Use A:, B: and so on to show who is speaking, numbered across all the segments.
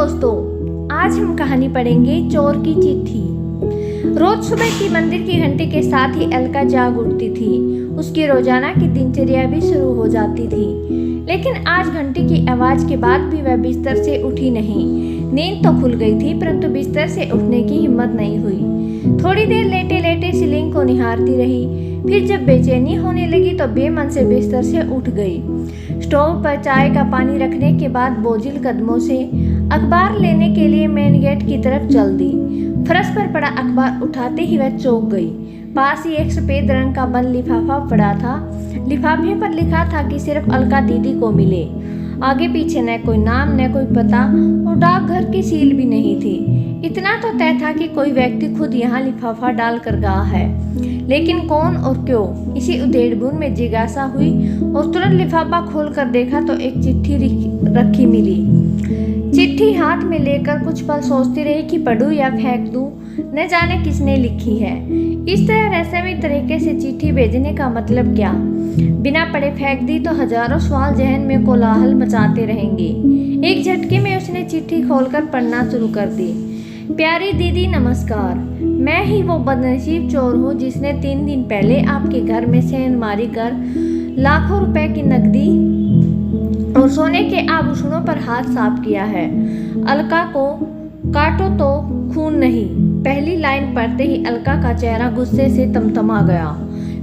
A: दोस्तों, आज हम कहानी पढ़ेंगे चोर की चिट्ठी। रोज सुबह की मंदिर की घंटी के साथ ही अलका जाग उठती थी। उसकी रोजाना की दिनचर्या भी शुरू हो जाती थी, लेकिन आज घंटी की आवाज के बाद भी वह बिस्तर से उठी नहीं। नींद तो खुल गई थी, परंतु बिस्तर से उठने की हिम्मत नहीं हुई। थोड़ी देर लेटे लेटे सीलिंग को निहारती रही। फिर जब बेचैनी होने लगी तो बेमन से बिस्तर से उठ गई। स्टोव पर चाय का पानी रखने के बाद बोझिल कदमों से अखबार लेने के लिए मेन गेट की तरफ चल दी। फर्श पर पड़ा अखबार उठाते ही वह चौंक गई। पास ही एक सफेद रंग का बंद लिफाफा पड़ा था। लिफाफे पर लिखा था कि सिर्फ अलका दीदी को मिले। आगे पीछे न कोई नाम न कोई पता और डाकघर की सील भी नहीं थी। इतना तो तय था कि कोई व्यक्ति खुद यहाँ लिफाफा डाल कर गया है, लेकिन कौन और क्यों, इसी उधेड़बुन में जिज्ञासा हुई और तुरंत लिफाफा खोलकर देखा तो एक चिट्ठी रखी मिली। चिट्ठी हाथ में लेकर कुछ पल सोचती रही कि पढूं या फेंक दूं, न जाने किसने लिखी है। इस तरह रहस्यमय तरीके से चिट्ठी भेजने का मतलब क्या? बिना पढ़े फेंक दी तो हजारों सवाल जहन में कोलाहल मचाते रहेंगे। एक झटके में उसने चिट्ठी खोलकर पढ़ना शुरू कर दी। प्यारी दीदी नमस्कार, मैं ही वो बदनसीब चोर हूँ जिसने 3 दिन पहले आपके घर में सेंधमारी कर लाखों रुपए की नकदी और सोने के आभूषणों पर हाथ साफ किया है। अलका को काटो तो खून नहीं। पहली लाइन पढ़ते ही अलका का चेहरा गुस्से से तमतमा गया।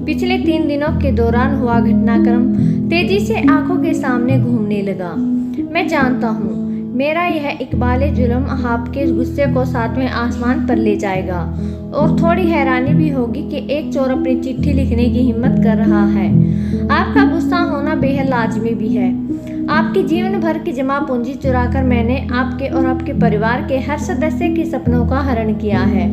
A: पिछले 3 दिनों के दौरान हुआ घटनाक्रम तेजी से आंखों के सामने घूमने लगा। मैं जानता हूँ मेरा यह इकबाल जुल्म आपके गुस्से को 7वें आसमान पर ले जाएगा, और थोड़ी हैरानी भी होगी कि एक चोर अपनी चिट्ठी लिखने की हिम्मत कर रहा है। आपका गुस्सा होना बेहद लाजमी भी है। आपकी जीवन भर की जमा पूंजी चुराकर मैंने आपके और आपके परिवार के हर सदस्य के सपनों का हरण किया है।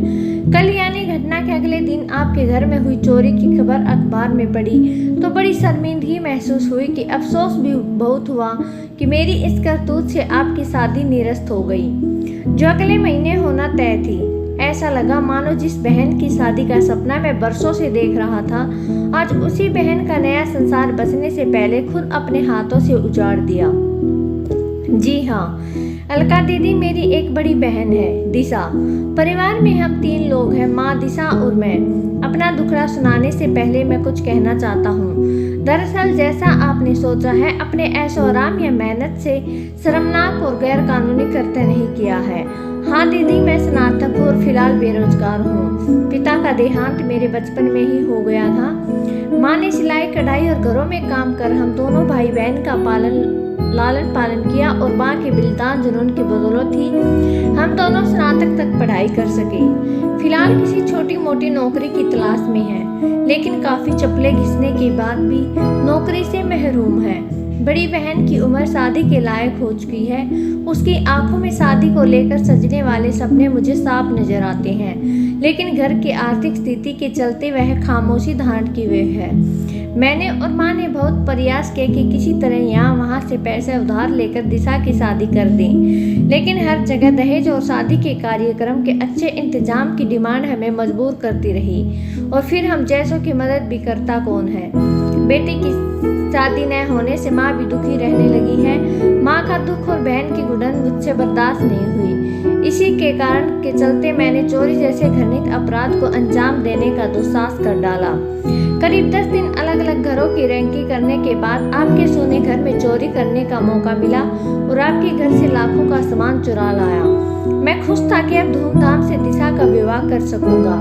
A: कल यानी घटना के अगले दिन आपके घर में हुई चोरी की खबर अखबार में पड़ी तो बड़ी शर्मिंदगी महसूस हुई कि अफसोस भी बहुत हुआ कि मेरी इस करतूत से आपकी शादी निरस्त हो गई, जो अगले महीने होना तय थी। ऐसा लगा मानो जिस बहन की शादी का सपना मैं बरसों से देख रहा था, आज उसी बहन का नया संसार बसने से पहले खुद अपने हाथों से उजाड़ दिया। जी हाँ, अलका दीदी मेरी एक बड़ी बहन है, दिशा। परिवार में हम 3 लोग हैं, माँ, दिशा और मैं। अपना दुखड़ा सुनाने से पहले मैं कुछ कहना चाहता हूँ। दरअसल जैसा आपने सोचा है, अपने ऐशो आराम या मेहनत से शर्मनाक और गैर कानूनी कृत्य नहीं किया है। हाँ दीदी, मैं स्नातक हूँ और फिलहाल बेरोजगार हूँ। पिता का देहांत मेरे बचपन में ही हो गया था। माँ ने सिलाई कढ़ाई और घरों में काम कर हम दोनों भाई बहन का लालन पालन किया और माँ के बिलतान जुनून की बदौलत ही हम दोनों स्नातक तक पढ़ाई कर सके। फिलहाल किसी छोटी मोटी नौकरी की तलाश में है, लेकिन काफी चप्पलें घिसने के बाद भी नौकरी से महरूम है। बड़ी बहन की उम्र शादी के लायक हो चुकी है। उसकी आंखों में शादी को लेकर सजने वाले सपने मुझे साफ नजर आते हैं, लेकिन घर की आर्थिक स्थिति के चलते वह खामोशी धारण की हुई है। मैंने और माँ ने बहुत प्रयास किए कि किसी तरह यहाँ वहाँ से पैसे उधार लेकर दिशा की शादी कर दें, लेकिन हर जगह दहेज और शादी के कार्यक्रम के अच्छे इंतजाम की डिमांड हमें मजबूर करती रही, और फिर हम जैसों की मदद भी करता कौन है। बेटी की शादी न होने से माँ भी दुखी रहने लगी है। माँ का दुख और बहन की घुटन मुझसे बर्दाश्त नहीं हुई। इसी के कारण के चलते मैंने चोरी जैसे घृणित अपराध को अंजाम देने का दुस्साहस कर डाला। करीब 10 दिन अलग अलग घरों की रैंकी करने के बाद आपके सोने घर में चोरी करने का मौका मिला और आपके घर से लाखों का सामान चुरा लाया। मैं खुश था कि अब धूमधाम से दिशा का विवाह कर सकूंगा,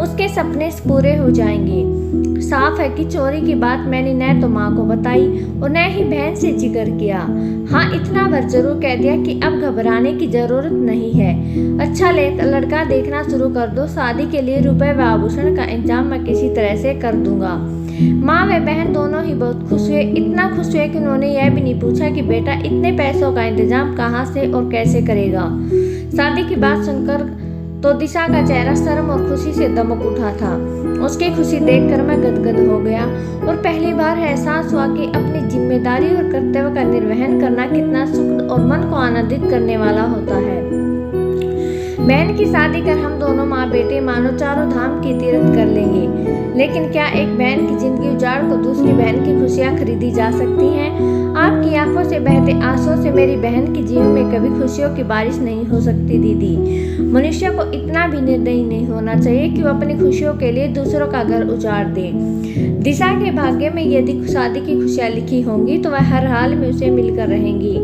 A: उसके सपने पूरे हो जाएंगे। साफ है कि चोरी की बात मैंने न तो माँ को बताई और न ही बहन से जिक्र किया। हाँ, इतना बार जरूर कह दिया कि अब घबराने की जरूरत नहीं है। अच्छा लड़का देखना शुरू कर दो, शादी के लिए रुपए व आभूषण का इंतजाम मैं किसी तरह से कर दूंगा। माँ व बहन दोनों ही बहुत खुश हुए। इतना खुश हुए कि उन्होंने यह भी नहीं पूछा कि बेटा इतने पैसों का इंतजाम कहाँ से और कैसे करेगा। शादी की बात सुनकर तो दिशा का चेहरा शर्म और खुशी से दमक उठा था। उसकी खुशी देखकर मैं गदगद हो गया और पहली बार एहसास हुआ कि अपनी जिम्मेदारी और कर्तव्य का निर्वहन करना कितना सुख और मन को आनंदित करने वाला होता है। बहन की शादी कर हम दोनों माँ बेटे मानो चारों धाम की तीर्थ कर लेंगे। लेकिन क्या एक बहन की जिंदगी उजाड़ को दूसरी बहन की खुशियाँ खरीदी जा सकती हैं? आपकी आंखों से बहते आंसुओं से मेरी बहन के जीवन में कभी खुशियों की बारिश नहीं हो सकती दीदी। मनुष्य को इतना भी निर्दयी नहीं होना चाहिए कि वो अपनी खुशियों के लिए दूसरों का घर उजाड़ दे। दिशा के भाग्य में यदि शादी की खुशियाँ लिखी होंगी तो वह हर हाल में उसे मिलकर रहेंगी।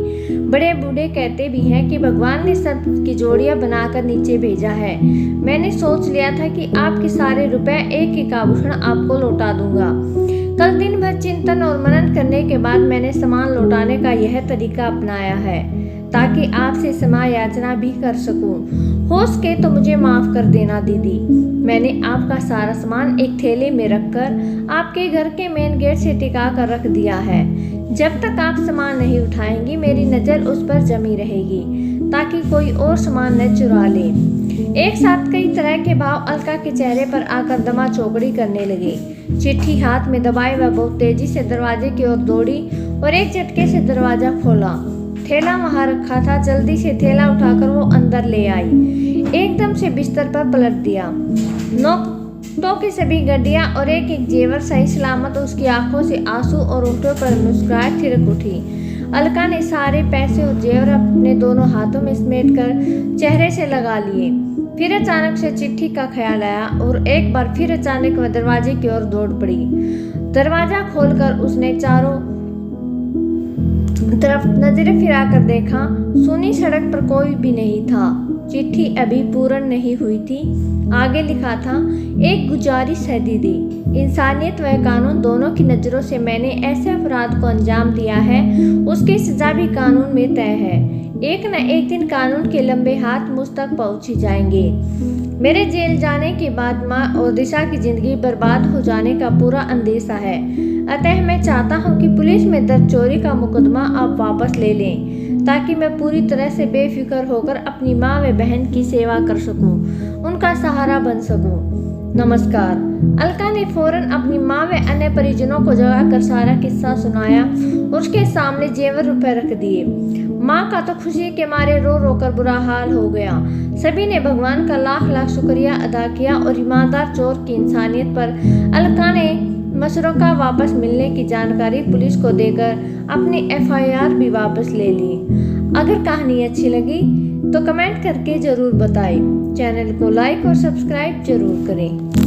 A: बड़े बूढ़े कहते भी हैं कि भगवान ने सब की जोड़ियां बनाकर नीचे भेजा है। मैंने सोच लिया था कि आपके सारे रुपए एक एक आभूषण आपको लौटा दूंगा। कल दिन भर चिंतन और मनन करने के बाद मैंने सामान लौटाने का यह तरीका अपनाया है ताकि आपसे क्षमा याचना भी कर सकूं। हो सके तो मुझे माफ कर देना दीदी। मैंने आपका सारा सामान एक थैले में रखकर आपके घर के मेन गेट से टिका कर रख दिया है। जब तक आप सामान नहीं उठाएंगी मेरी नज़र उस पर जमी रहेगी ताकि कोई और सामान न चुरा ले। एक साथ कई तरह के भाव अलका के चेहरे पर आकर दमा चौकड़ी करने लगे। चिट्ठी हाथ में दबाए वह बहुत तेजी से दरवाजे की ओर दौड़ी और एक झटके से दरवाजा खोला। थैला वहां रखा था। जल्दी से थैला उठाकर वो अंदर ले आई। एकदम से बिस्तर पर पलट दिया। नोटों की सभी गड्डियां और एक एक जेवर सही सलामत उसकी आंखों से आंसू और होठों पर मुस्कुराहट थिरक उठी। अलका ने सारे पैसे और जेवर अपने दोनों हाथों में समेटकर चेहरे से लगा लिए। फिर अचानक से चिट्ठी का ख्याल आया और एक बार फिर अचानक वह दरवाजे की ओर दौड़ पड़ी। दरवाजा खोलकर उसने चारों तरफ नजरें फिराकर देखा। सूनी सड़क पर कोई भी नहीं था। चिट्ठी अभी पूर्ण नहीं हुई थी। आगे लिखा था, एक गुजारिश है दीदी, इंसानियत व कानून दोनों की नज़रों से मैंने ऐसे अपराध को अंजाम दिया है उसकी सजा भी कानून में तय है। एक न एक दिन कानून के लंबे हाथ मुझ तक पहुंच ही जाएंगे। मेरे जेल जाने के बाद माँ और दिशा की जिंदगी बर्बाद हो जाने का पूरा अंदेशा है। अतः मैं चाहता हूँ कि पुलिस में दर्ज चोरी का मुकदमा आप वापस ले लें ताकि मैं पूरी तरह से बेफिक्र होकर अपनी माँ व बहन की सेवा कर सकूं, उनका सहारा बन सकूं। नमस्कार। अलका ने फौरन अपनी माँ व अन्य परिजनों को जगाकर सारा किस्सा सुनाया और उसके सामने जेवर रुपए रख दिए। माँ का तो खुशी के मारे रो रो कर बुरा हाल हो गया। सभी ने भगवान का लाख लाख शुक्रिया अदा किया और ईमानदार चोर की इंसानियत पर अलका ने मसरूका वापस मिलने की जानकारी पुलिस को देकर अपनी FIR भी वापस ले ली। अगर कहानी अच्छी लगी तो कमेंट करके ज़रूर बताएं। चैनल को लाइक और सब्सक्राइब जरूर करें।